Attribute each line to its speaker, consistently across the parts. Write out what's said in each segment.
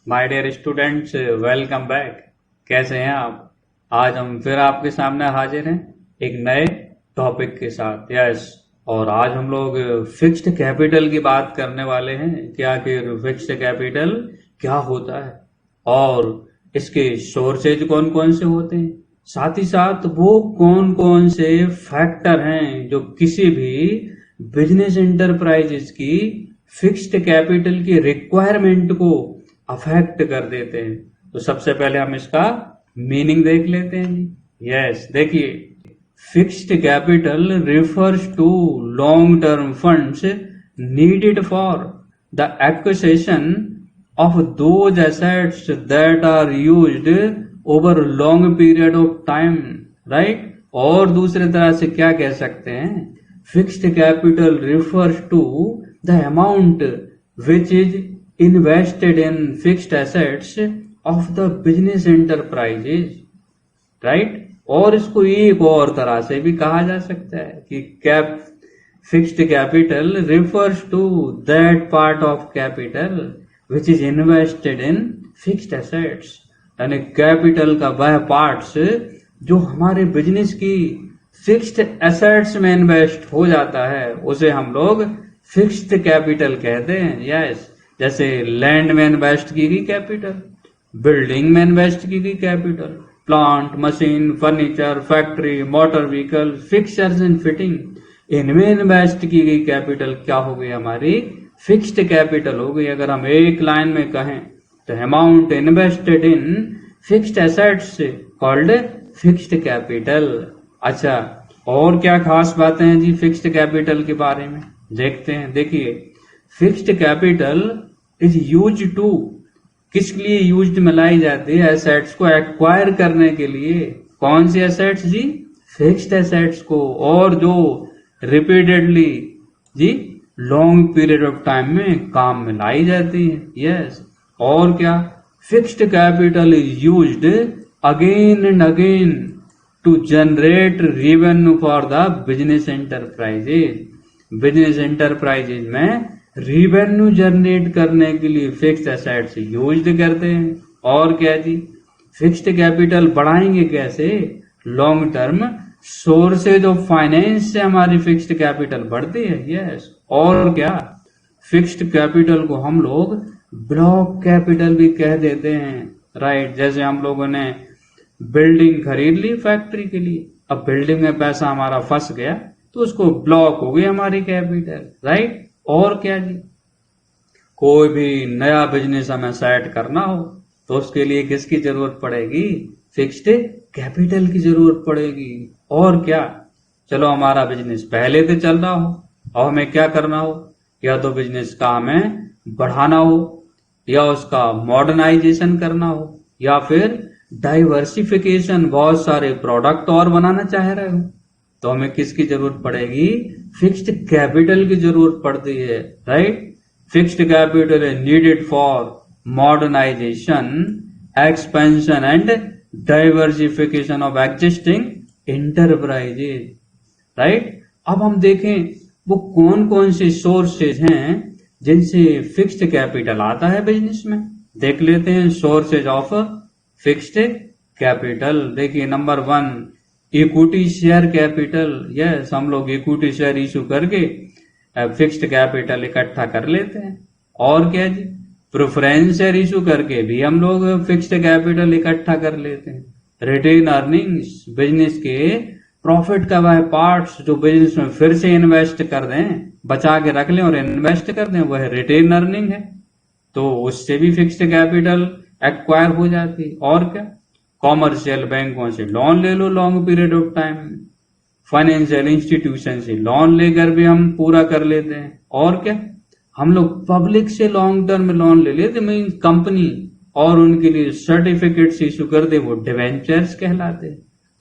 Speaker 1: My dear students, welcome back. कैसे हैं आप? आज हम फिर आपके सामने हाजिर हैं एक नए टॉपिक के साथ। यस, और आज हम लोग फिक्स्ड कैपिटल की बात करने वाले हैं कि आखिर फिक्स्ड कैपिटल क्या होता है और इसके सोर्सेज कौन कौन से होते हैं, साथ ही साथ वो कौन कौन से फैक्टर हैं जो किसी भी बिजनेस इंटरप्राइजेस की फिक्स्ड कैपिटल की रिक्वायरमेंट को अफेक्ट कर देते हैं। तो सबसे पहले हम इसका मीनिंग देख लेते हैं जी। यस, देखिए, fixed capital refers to long-term funds needed for the acquisition of those assets that are used over a long period of time, right? और दूसरे तरह से क्या कह सकते हैं? Fixed capital refers to the amount which is invested in fixed assets of the business enterprises, right? और इसको एक और तरह से भी कहा जा सकता है कि fixed capital refers to that part of capital which is invested in fixed assets, यानी कैपिटल का वह पार्ट्स जो हमारे बिजनेस की फिक्स्ड एसेट्स में इन्वेस्ट हो जाता है उसे हम लोग फिक्स्ड कैपिटल कहते हैं। यस, जैसे लैंड में इन्वेस्ट की गई कैपिटल, बिल्डिंग में इन्वेस्ट की गई capital, plant, machine, furniture, factory, motor vehicle, fixtures and fitting, इनमें इन्वेस्ट की गई कैपिटल क्या हो गई? हमारी फिक्स्ड कैपिटल हो गई। अगर हम एक लाइन में कहें तो amount invested in fixed assets called fixed capital. अच्छा, और क्या खास बातें हैं जी फिक्स्ड कैपिटल के बारे में? देखते हैं। देखिए, fixed capital is use to, किसके लिए यूज में लाई जाती है? एसेट्स को एक्वायर करने के लिए। कौन सी एसेट्स जी? फिक्स्ड एसेट्स को, और जो रिपीटेडली जी लॉन्ग पीरियड ऑफ टाइम में काम में लाई जाती है। यस, और क्या? Fixed capital is used again and again to generate revenue for the business enterprises. Business enterprises में रिवेन्यू जनरेट करने के लिए फिक्स्ड एसेट्स यूज करते हैं। और क्या जी? फिक्स्ड कैपिटल बढ़ाएंगे कैसे? Long term sources of finance से हमारी फिक्स्ड कैपिटल बढ़ती है। यस, और क्या? फिक्स्ड कैपिटल को हम लोग ब्लॉक कैपिटल भी कह देते हैं, राइट? जैसे हम लोगों ने बिल्डिंग खरीद ली फैक्ट्री के लिए, अब बिल्डिंग में पैसा हमारा फंस गया तो उसको ब्लॉक हो गई हमारी कैपिटल, राइट? और क्या जी? कोई भी नया बिजनेस हमें सेट करना हो तो उसके लिए किसकी जरूरत पड़ेगी? फिक्स्ड कैपिटल की जरूरत पड़ेगी। और क्या? चलो, हमारा बिजनेस पहले से चल रहा हो और हमें क्या करना हो, या तो बिजनेस का हमें बढ़ाना हो, या उसका मॉडर्नाइजेशन करना हो, या फिर डाइवर्सिफिकेशन, बहुत सारे प्रोडक्ट और बनाना चाह रहे हो, तो हमें किसकी जरूरत पड़ेगी? फिक्स्ड कैपिटल की जरूरत पड़ती है, right? Fixed capital is needed for modernisation, expansion and diversification of existing enterprises, right? अब हम देखें वो कौन कौन से सोर्सेज हैं जिनसे फिक्स्ड कैपिटल आता है बिजनेस में। देख लेते हैं सोर्सेज ऑफ फिक्स्ड कैपिटल। देखिए, number 1, equity share capital. Yes, हम लोग इक्विटी शेयर इशू करके फिक्स्ड कैपिटल इकट्ठा कर लेते हैं। और क्या जी? प्रेफरेंस शेयर इशू करके भी हम लोग फिक्स्ड कैपिटल इकट्ठा कर लेते हैं। रिटेन अर्निंग्स, बिजनेस के प्रॉफिट का वह पार्ट्स जो बिजनेस में फिर से इन्वेस्ट कर दें, बचा के रख लें और इन्वेस्ट कर दें, वह रिटेन अर्निंग है, तो उससे भी फिक्स्ड कैपिटल एक्वायर हो जाती। और क्या? कॉमर्शियल बैंकों से लोन ले लो long period of time, financial institution से लोन लेकर भी हम पूरा कर लेते हैं। और क्या? हम लोग पब्लिक से लॉन्ग टर्म में लोन ले लेते, मीन कंपनी, और उनके लिए सर्टिफिकेट्स इशू कर दे, वो डिवेंचर्स कहलाते।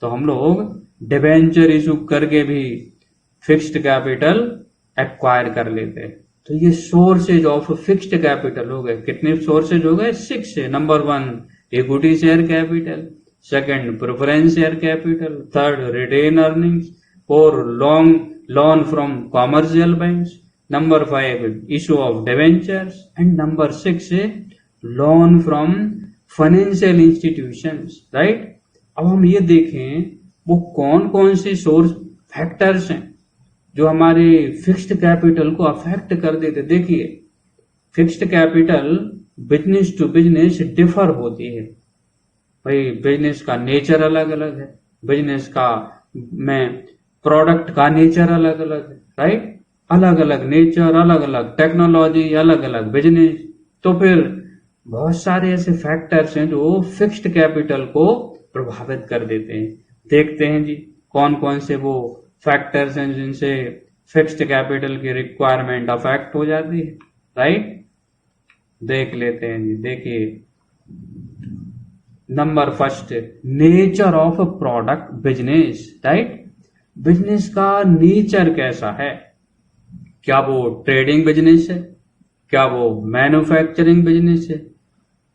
Speaker 1: तो हम लोग डिवेंचर इशू करके भी फिक्स्ड कैपिटल एक्वायर कर लेते हैं। तो ये सोर्सेज ऑफ फिक्स्ड कैपिटल हो गए। कितने सोर्सेज हो गए? 6 है। Number 1, equity share capital, second preference share capital, third retain earnings, 4 long loan from commercial banks, number 5 issue of debentures, and number 6 loan from financial institutions, right. अब हम ये देखें वो कौन कौन से सोर्स फैक्टर्स हैं जो हमारे फिक्स्ड कैपिटल को अफेक्ट कर देते। देखिए, fixed capital business to business differ होती है। भाई बिजनेस का नेचर अलग अलग है, बिजनेस का में प्रोडक्ट का नेचर अलग अलग है, राइट। अलग अलग नेचर, अलग अलग टेक्नोलॉजी, अलग अलग बिजनेस। तो फिर बहुत सारे ऐसे फैक्टर्स हैं जो फिक्स्ड कैपिटल को प्रभावित कर देते हैं। देखते हैं जी कौन कौन से वो फैक्टर्स हैं जिनसे फिक्स्ड कैपिटल की रिक्वायरमेंट अफेक्ट हो जाती है, राइट। देख लेते हैं जी। देखिए, number first, nature of product business, right. Business का नेचर कैसा है? क्या वो ट्रेडिंग बिजनेस है? क्या वो मैन्युफैक्चरिंग बिजनेस है?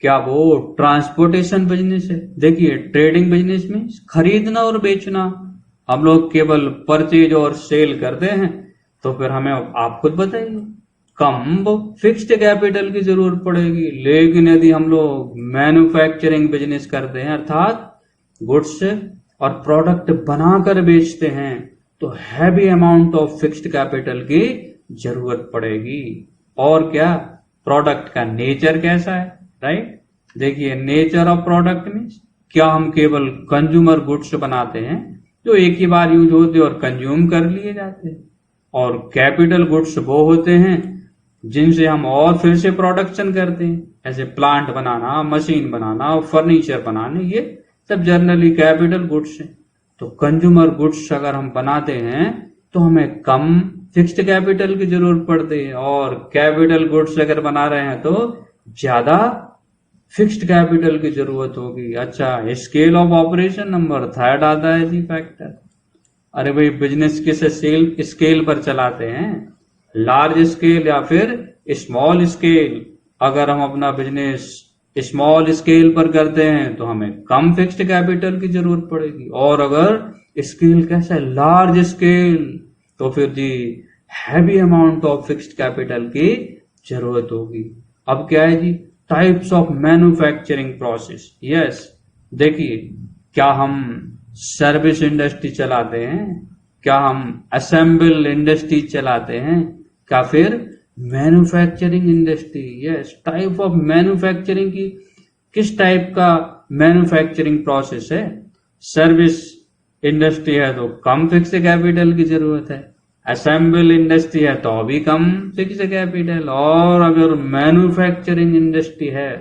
Speaker 1: क्या वो ट्रांसपोर्टेशन बिजनेस है? देखिए, ट्रेडिंग बिजनेस में खरीदना और बेचना हम लोग केवल परचेज और सेल करते हैं। तो फिर हमें आप खुद बताइए, कम फिक्स्ड कैपिटल की जरूरत पड़ेगी। लेकिन यदि हम लोग मैन्युफैक्चरिंग बिजनेस करते हैं, अर्थात गुड्स और प्रोडक्ट बनाकर बेचते हैं, तो heavy amount of fixed capital की जरूरत पड़ेगी। और क्या, प्रोडक्ट का नेचर कैसा है, राइट। देखिए, नेचर ऑफ प्रोडक्ट मीन्स क्या हम केवल कंज्यूमर गुड्स बनाते हैं जो एक ही बार यूज होते और कंज्यूम कर लिए जाते हैं, और कैपिटल गुड्स वो होते हैं जिनसे हम और फिर से प्रोडक्शन करते हैं, ऐसे प्लांट बनाना, मशीन बनाना और फर्नीचर बनाने, ये सब जनरली कैपिटल गुड्स हैं। तो कंज्यूमर गुड्स अगर हम बनाते हैं तो हमें कम फिक्स्ड कैपिटल की जरूरत पड़ती है, और कैपिटल गुड्स अगर बना रहे हैं तो ज्यादा फिक्स्ड कैपिटल की जरूरत होगी। अच्छा, scale of operation number third आता है जी फैक्टर। अरे भाई, बिजनेस किस स्केल पर चलाते हैं, लार्ज स्केल या फिर स्मॉल स्केल। अगर हम अपना बिजनेस स्मॉल स्केल पर करते हैं तो हमें कम फिक्स्ड कैपिटल की जरूरत पड़ेगी, और अगर स्केल कैसा है, लार्ज स्केल, तो फिर जी heavy amount of fixed capital की जरूरत होगी। अब क्या है जी, types of manufacturing process. Yes, देखिए, क्या हम सर्विस इंडस्ट्री चलाते हैं, क्या हम असेंबल इंडस्ट्री चलाते हैं, क्या फिर manufacturing industry. Yes, type of manufacturing की किस टाइप का मैन्युफैक्चरिंग प्रोसेस है। सर्विस इंडस्ट्री है तो कम फिक्स्ड कैपिटल की जरूरत है, असेंबल इंडस्ट्री है तो अभी कम फिक्स्ड कैपिटल, और अगर मैन्युफैक्चरिंग इंडस्ट्री है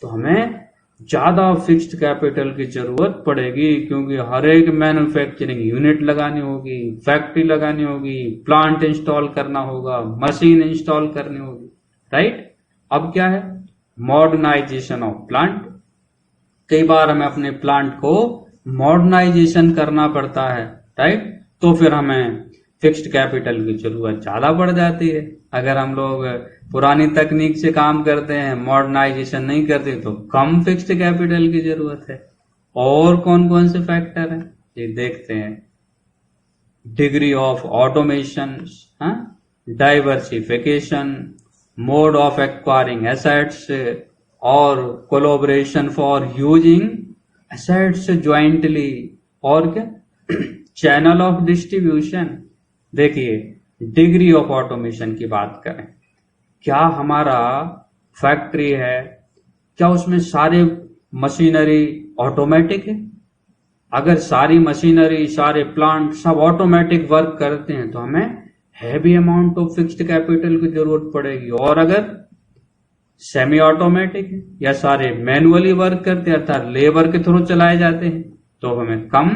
Speaker 1: तो हमें ज्यादा फिक्स्ड कैपिटल की जरूरत पड़ेगी, क्योंकि हर एक मैन्युफैक्चरिंग यूनिट लगानी होगी, फैक्ट्री लगानी होगी, प्लांट इंस्टॉल करना होगा, मशीन इंस्टॉल करनी होगी, राइट। अब क्या है, मॉडर्नाइजेशन ऑफ प्लांट। कई बार हमें अपने प्लांट को मॉडर्नाइजेशन करना पड़ता है, राइट। तो फिर हमें फिक्स्ड कैपिटल की जरूरत ज्यादा पड़ जाती है। अगर हम लोग पुरानी तकनीक से काम करते हैं, मॉडर्नाइजेशन नहीं करते, तो कम फिक्स्ड कैपिटल की जरूरत है। और कौन कौन से फैक्टर हैं ये देखते हैं। Degree of automation, diversification, mode of acquiring assets, और collaboration for using assets jointly, और क्या, चैनल ऑफ डिस्ट्रीब्यूशन। देखिए, डिग्री ऑफ ऑटोमेशन की बात करें, क्या हमारा फैक्ट्री है, क्या उसमें सारे मशीनरी ऑटोमेटिक है? अगर सारी मशीनरी, सारे प्लांट सब ऑटोमेटिक वर्क करते हैं तो हमें heavy amount of fixed capital की जरूरत पड़ेगी, और अगर सेमी ऑटोमेटिक है या सारे मैनुअली वर्क करते हैं, अर्थात लेबर के थ्रू चलाए जाते हैं, तो हमें कम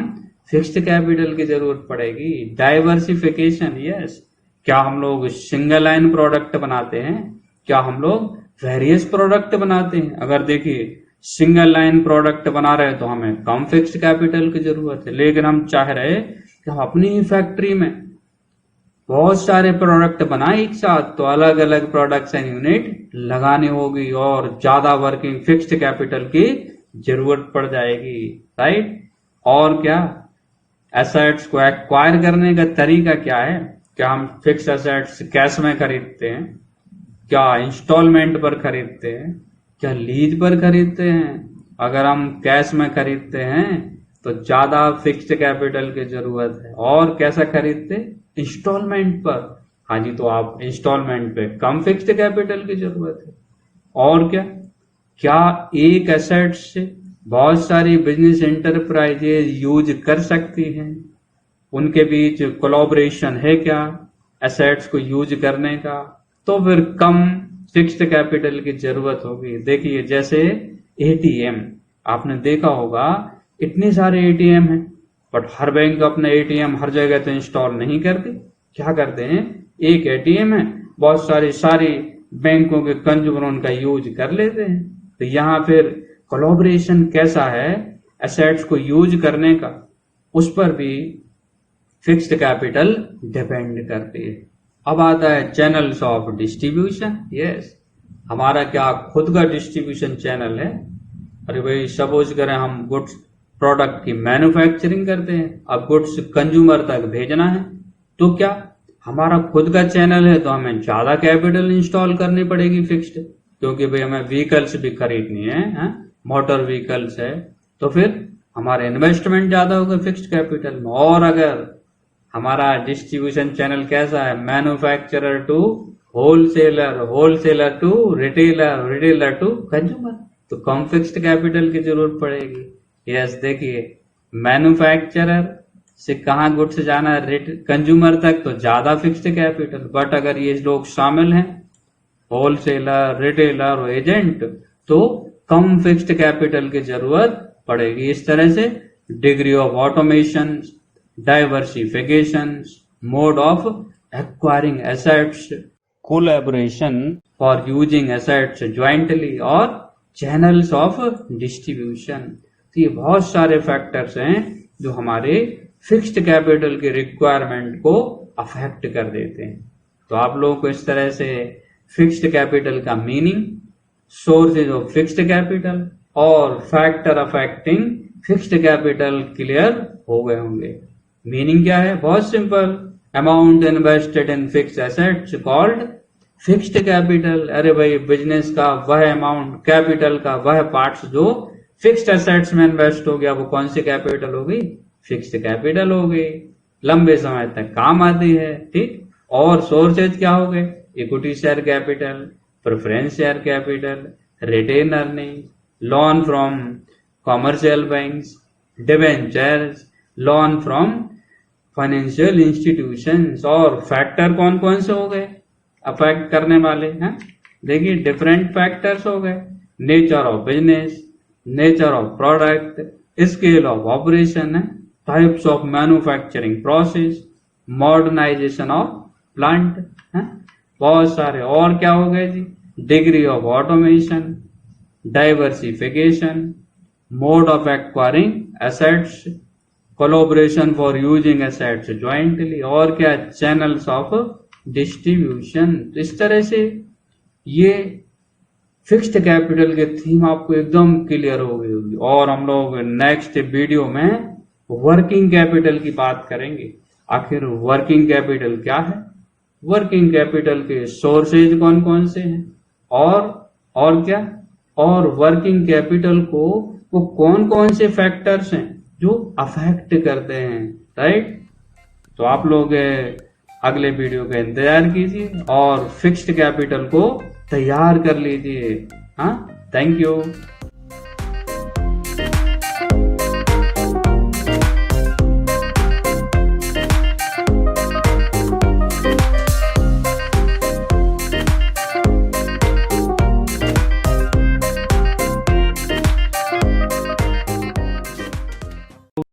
Speaker 1: फिक्स्ड कैपिटल की जरूरत पड़ेगी। डाइवर्सिफिकेशन, यस, क्या हम लोग सिंगल लाइन प्रोडक्ट बनाते हैं, क्या हम लोग वेरियस प्रोडक्ट बनाते हैं? अगर देखिए सिंगल लाइन प्रोडक्ट बना रहे हैं तो हमें कम फिक्स्ड कैपिटल की जरूरत है, लेकिन हम चाह रहे कि हम अपनी ही फैक्ट्री में बहुत सारे प्रोडक्ट बनाए एक साथ, तो अलग अलग प्रोडक्शन यूनिट लगानी होगी और ज्यादा वर्किंग फिक्स्ड कैपिटल की जरूरत पड़ जाएगी, राइट। और क्या, एसेट्स को एक्वायर करने का तरीका क्या है? क्या हम फिक्स एसेट्स कैश में खरीदते हैं, क्या इंस्टॉलमेंट पर खरीदते हैं, क्या लीज पर खरीदते हैं? अगर हम कैश में खरीदते हैं तो ज्यादा फिक्स्ड कैपिटल की जरूरत है। और कैसा खरीदते? इंस्टॉलमेंट पर। हाँ जी, तो आप इंस्टॉलमेंट पे कम फिक्स्ड कैपिटल की जरूरत है। और क्या क्या एक एसेट से बहुत सारी बिजनेस एंटरप्राइजेज यूज कर सकती हैं? उनके बीच कोलैबोरेशन है क्या एसेट्स को यूज करने का? तो फिर कम फिक्स्ड कैपिटल की जरूरत होगी। देखिए जैसे एटीएम, आपने देखा होगा इतने सारे एटीएम हैं, बट हर बैंक अपना एटीएम हर जगह तो इंस्टॉल नहीं करती। क्या करते हैं, एक एटीएम है, बहुत सारी बैंकों के कंज्यूमर उनका यूज कर लेते हैं। तो यहाँ फिर कोलैबोरेशन कैसा है एसेट्स को यूज करने का, उस पर भी फिक्स्ड कैपिटल डिपेंड करती है। अब आता है चैनल्स ऑफ डिस्ट्रीब्यूशन। यस, हमारा क्या खुद का डिस्ट्रीब्यूशन चैनल है? अरे भाई, सपोज करें हम गुड्स प्रोडक्ट की मैन्युफैक्चरिंग करते हैं, अब गुड्स कंज्यूमर तक भेजना है, तो क्या हमारा खुद का चैनल है तो हमें ज्यादा कैपिटल इंस्टॉल करनी पड़ेगी फिक्स्ड, क्योंकि भाई हमें व्हीकल्स भी खरीदनी है, मोटर व्हीकल्स है, तो फिर हमारा इन्वेस्टमेंट ज्यादा होगा फिक्स्ड कैपिटल में। और अगर हमारा डिस्ट्रीब्यूशन चैनल कैसा है, manufacturer to wholesaler, wholesaler to retailer, retailer to consumer, तो कम फिक्स्ड कैपिटल की जरूरत पड़ेगी। यस, देखिए मैन्युफैक्चरर से कहाँ गुड्स जाना है, कंज्यूमर तक, तो ज्यादा फिक्स्ड कैपिटल। बट अगर ये लोग शामिल हैं, होलसेलर, रिटेलर और एजेंट, तो कम फिक्स्ड कैपिटल की जरूरत पड़ेगी। इस तरह से degree of automation, diversification, mode of acquiring assets, collaboration for using assets jointly, और चैनल्स ऑफ डिस्ट्रीब्यूशन। तो ये बहुत सारे फैक्टर्स हैं जो हमारे फिक्स्ड कैपिटल की रिक्वायरमेंट को अफेक्ट कर देते हैं। तो आप लोगों को इस तरह से फिक्स्ड कैपिटल का meaning, sources of fixed capital और factor affecting fixed capital clear हो गए होंगे। मीनिंग क्या है? बहुत simple, amount invested in fixed assets called fixed capital. अरे भाई, बिजनेस का वह अमाउंट, कैपिटल का वह पार्ट्स जो फिक्स्ड एसेट्स में इन्वेस्ट हो गया, वो कौन सी कैपिटल हो गई? फिक्स्ड कैपिटल हो गई, लंबे समय तक काम आती है। ठीक, और सोर्सेज क्या हो गए? Equity share capital, preference share capital, retain earning, loan from commercial banks, debentures, loan from financial institutions. और फैक्टर कौन कौन से हो गए अफेक्ट करने वाले हैं? देखिए डिफरेंट फैक्टर्स हो गए, nature of business, nature of product, scale of operation है, types of manufacturing process, modernization of plant है, बहुत सारे। और क्या हो गए जी? Degree of automation, diversification, mode of acquiring assets, collaboration for using assets jointly, और क्या? Channels of distribution. इस तरह से ये फिक्स्ड कैपिटल के थीम आपको एकदम क्लियर हो गई होगी। और हम लोग नेक्स्ट वीडियो में वर्किंग कैपिटल की बात करेंगे। आखिर वर्किंग कैपिटल क्या है, वर्किंग कैपिटल के सोर्सेज कौन कौन से हैं, और क्या, और वर्किंग कैपिटल को वो कौन कौन से फैक्टर्स हैं जो अफेक्ट करते हैं। राइट, तो आप लोग अगले वीडियो का इंतजार कीजिए और फिक्स्ड कैपिटल को तैयार कर लीजिए। हाँ, थैंक यू।